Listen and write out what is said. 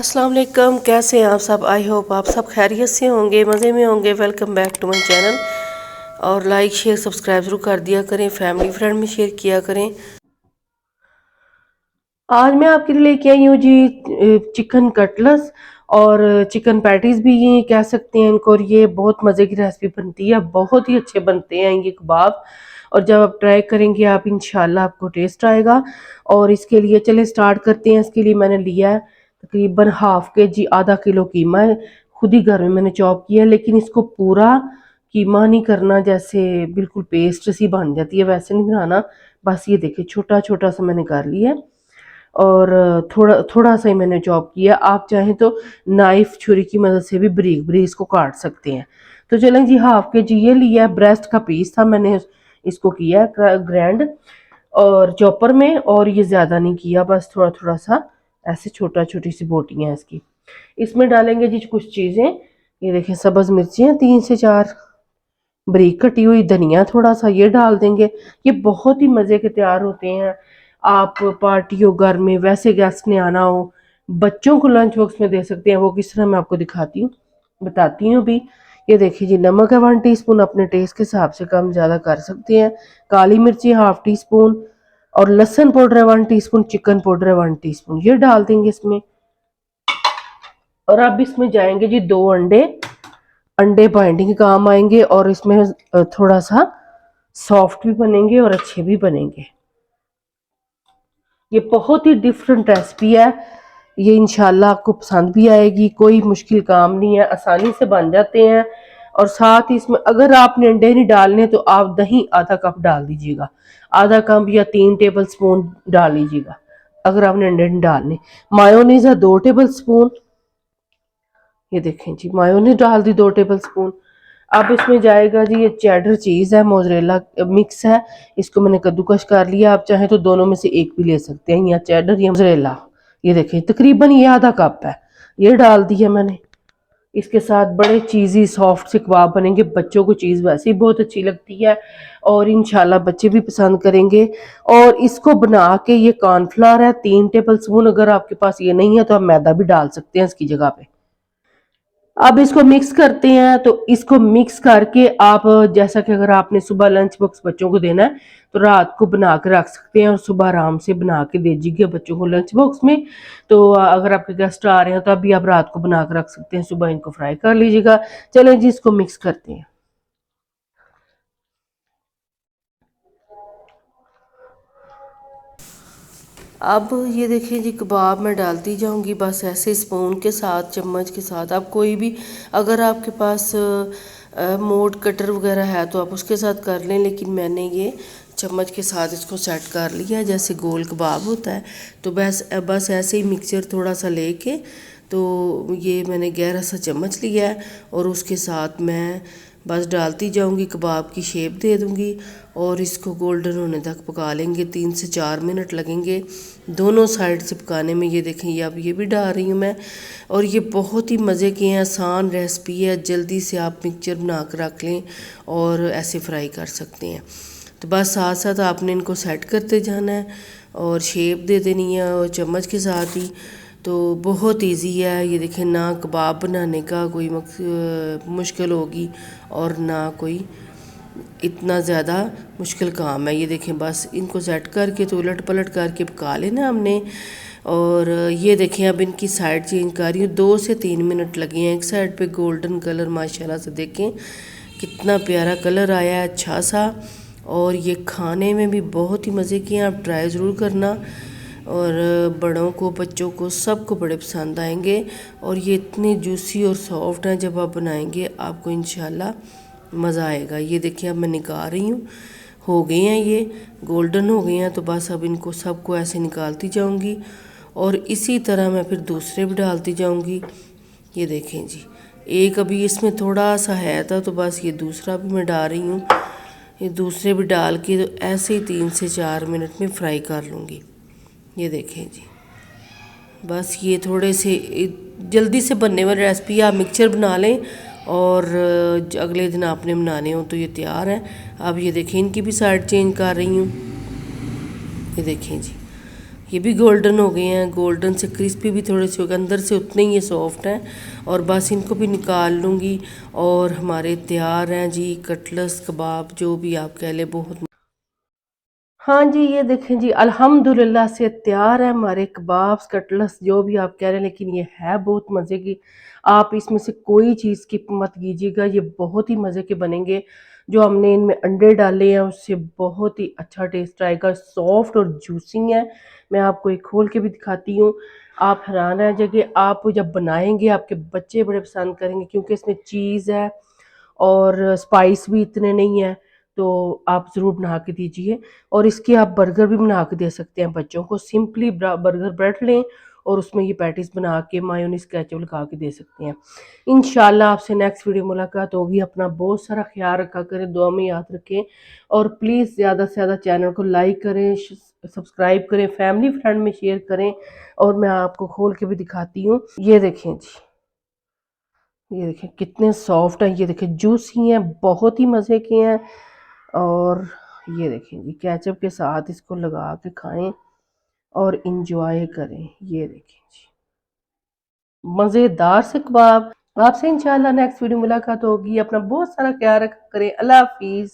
अस्सलाम वालेकुम, कैसे हैं आप सब। आई होप आप सब खैरियत से होंगे, मज़े में होंगे। Welcome back to my channel. और लाइक शेयर सब्सक्राइब ज़रूर कर दिया करें, फैमिली फ्रेंड में शेयर किया करें। आज मैं आपके लिए लेके आई हूँ जी चिकन कटलेट्स और चिकन पैटीज़ भी ये कह सकते हैं इनको। और ये बहुत मज़े की रेसिपी बनती है, बहुत ही अच्छे बनते हैं ये कबाब। और जब आप ट्राई करेंगे आप इंशाल्लाह आपको टेस्ट आएगा। और इसके लिए चले स्टार्ट करते हैं। इसके लिए मैंने लिया है तकरीबन हाफ के जी, आधा किलो कीमा है। खुद ही घर में मैंने चॉप किया है, लेकिन इसको पूरा कीमा नहीं करना, जैसे बिल्कुल पेस्ट सी बन जाती है वैसे नहीं बनाना। बस ये देखिए छोटा छोटा सा मैंने कर लिया है और थोड़ा थोड़ा सा ही मैंने चॉप किया। आप चाहें तो नाइफ छुरी की मदद से भी बारीक बारीक इसको काट सकते हैं। तो चलें जी, हाफ के जी ये लिया है, ब्रेस्ट का पीस था, मैंने इसको किया ग्रैंड और चॉपर में। और ये ज़्यादा नहीं किया, बस थोड़ा थोड़ा सा ऐसे छोटा छोटी सी बोटियाँ हैं इसकी। इसमें डालेंगे जी कुछ चीज़ें। ये देखें सब्ज़ मिर्चियाँ 3 से 4, बारीक कटी हुई धनिया थोड़ा सा ये डाल देंगे। ये बहुत ही मज़े के तैयार होते हैं। आप पार्टी हो घर में, वैसे गेस्ट ने आना हो, बच्चों को लंच बॉक्स में दे सकते हैं। वो किस तरह मैं आपको दिखाती हूँ, बताती हूँ भी। ये देखिए जी, नमक है 1 टीस्पून, अपने टेस्ट के हिसाब से कम ज़्यादा कर सकते हैं। काली मिर्ची हाफ टी स्पून और लहसुन पाउडर है 1 टीस्पून, चिकन पाउडर है 1 टीस्पून, ये डाल देंगे इसमें। और अब इसमें जाएंगे जी 2 अंडे। अंडे बाइंडिंग काम आएंगे और इसमें थोड़ा सा सॉफ्ट भी बनेंगे और अच्छे भी बनेंगे। ये बहुत ही डिफरेंट रेसिपी है, ये इंशाल्लाह आपको पसंद भी आएगी। कोई मुश्किल काम नहीं है, आसानी से बन जाते हैं। और साथ ही इसमें अगर आपने अंडे नहीं डालने तो आप दही आधा कप डाल दीजिएगा, आधा कप या 3 टेबल स्पून डाल लीजिएगा अगर आपने अंडे नहीं डालने। मायोनीज है 2 टेबल स्पून, ये देखें जी मायोनीज डाल दी 2 टेबल स्पून। अब इसमें जाएगा जी ये चेडर चीज़ है, मोजरेला मिक्स है, इसको मैंने कद्दूकश कर लिया। आप चाहें तो दोनों में से एक भी ले सकते हैं, या चेडर या मोजरेला। ये देखें तकरीबन ये आधा कप है, ये डाल दिया मैंने। इसके साथ बड़े चीज़ी सॉफ्ट से कबाब बनेंगे। बच्चों को चीज़ वैसे ही बहुत अच्छी लगती है और इंशाल्लाह बच्चे भी पसंद करेंगे। और इसको बना के, ये कॉर्नफ्लावर है 3 टेबल स्पून, अगर आपके पास ये नहीं है तो आप मैदा भी डाल सकते हैं इसकी जगह पे। अब इसको मिक्स करते हैं। तो इसको मिक्स करके आप, जैसा कि अगर आपने सुबह लंच बॉक्स बच्चों को देना है तो रात को बना के रख सकते हैं और सुबह आराम से बना के दे दीजिए बच्चों को लंच बॉक्स में। तो अगर आपके गेस्ट आ रहे हैं तो अभी आप रात को बना के रख सकते हैं, सुबह इनको फ्राई कर लीजिएगा। चलें जी, इसको मिक्स करते हैं। अब ये देखिए जी, कबाब मैं डालती जाऊंगी बस ऐसे स्पून के साथ, चम्मच के साथ। आप कोई भी, अगर आपके पास मोड कटर वगैरह है तो आप उसके साथ कर लें, लेकिन मैंने ये चम्मच के साथ इसको सेट कर लिया जैसे गोल कबाब होता है। तो बस ऐसे ही मिक्सचर थोड़ा सा लेके, तो ये मैंने गहरा सा चम्मच लिया है और उसके साथ मैं बस डालती जाऊंगी, कबाब की शेप दे दूंगी और इसको गोल्डन होने तक पका लेंगे। 3 से 4 मिनट लगेंगे दोनों साइड से पकाने में। ये देखें, ये अब ये भी डाल रही हूँ मैं। और ये बहुत ही मज़े की हैं, आसान रेसिपी है, जल्दी से आप मिक्सचर बना कर रख लें और ऐसे फ्राई कर सकते हैं। तो बस साथ साथ आपने इनको सेट करते जाना है और शेप दे देनी है और चम्मच के साथ ही। तो बहुत इजी है। ये देखें, ना कबाब बनाने का कोई मुश्किल होगी और ना कोई इतना ज़्यादा मुश्किल काम है। ये देखें, बस इनको सेट करके तो उलट पलट करके पका लेना हमने। और ये देखें, अब इनकी साइड चेंज कर रही हूँ। 2 से 3 मिनट लगे हैं। एक साइड पे गोल्डन कलर माशाल्लाह से देखें कितना प्यारा कलर आया है, अच्छा सा। और ये खाने में भी बहुत ही मज़े की हैं, आप ट्राई ज़रूर करना। और बड़ों को, बच्चों को, सबको बड़े पसंद आएंगे। और ये इतने जूसी और सॉफ्ट हैं, जब आप बनाएंगे आपको इंशाल्लाह मज़ा आएगा। ये देखिए, अब मैं निकाल रही हूँ, हो गए हैं, ये गोल्डन हो गए हैं। तो बस अब इनको सबको ऐसे निकालती जाऊँगी और इसी तरह मैं फिर दूसरे भी डालती जाऊँगी। ये देखें जी, एक अभी इसमें थोड़ा सा है था तो बस ये दूसरा भी मैं डाल रही हूँ। ये दूसरे भी डाल के तो ऐसे ही 3 से 4 मिनट में फ्राई कर लूँगी। ये देखें जी, बस ये थोड़े से जल्दी से बनने वाली रेसिपी, आप मिक्सचर बना लें और अगले दिन आपने बनाने हो तो ये तैयार है। अब ये देखें, इनकी भी साइड चेंज कर रही हूँ। ये देखें जी, ये भी गोल्डन हो गए हैं, गोल्डन से क्रिस्पी भी थोड़े से हो गए, अंदर से उतने ही ये सॉफ्ट हैं। और बस इनको भी निकाल लूँगी और हमारे तैयार हैं जी कटलेट्स कबाब, जो भी आप कह लें। बहुत हाँ जी, ये देखें जी अल्हम्दुलिल्लाह से तैयार है हमारे कबाब्स कटलेट्स, जो भी आप कह रहे हैं, लेकिन ये है बहुत मज़े की। आप इसमें से कोई चीज़ स्किप मत कीजिएगा, ये बहुत ही मज़े के बनेंगे। जो हमने इनमें अंडे डाले हैं उससे बहुत ही अच्छा टेस्ट आएगा, सॉफ्ट और जूसी है। मैं आपको एक खोल के भी दिखाती हूँ, आप हैरान रह जाएंगे। आप जब बनाएंगे आपके बच्चे बड़े पसंद करेंगे, क्योंकि इसमें चीज़ है और स्पाइस भी इतने नहीं है। तो आप ज़रूर बना के दीजिए। और इसके आप बर्गर भी बना के दे सकते हैं बच्चों को। सिंपली बर्गर ब्रेड लें और उसमें ये पैटीज बना के मायोनीज केचप लगा के दे सकते हैं। इंशाल्लाह आपसे नेक्स्ट वीडियो मुलाकात होगी। अपना बहुत सारा ख्याल रखा करें, दुआ में याद रखें। और प्लीज़ ज़्यादा से ज़्यादा चैनल को लाइक करें, सब्सक्राइब करें, फैमिली फ्रेंड में शेयर करें। और मैं आपको खोल के भी दिखाती हूँ, ये देखें जी, ये देखें कितने सॉफ्ट हैं, ये देखें जूसी हैं, बहुत ही मज़े के हैं। और ये देखें जी केचप के साथ इसको लगा के खाएं और इंजॉय करें। ये देखें जी मज़ेदार से कबाब। आपसे इंशाल्लाह नेक्स्ट वीडियो मुलाकात होगी। अपना बहुत सारा ख्याल रखा करें। अल्लाह हाफिज़।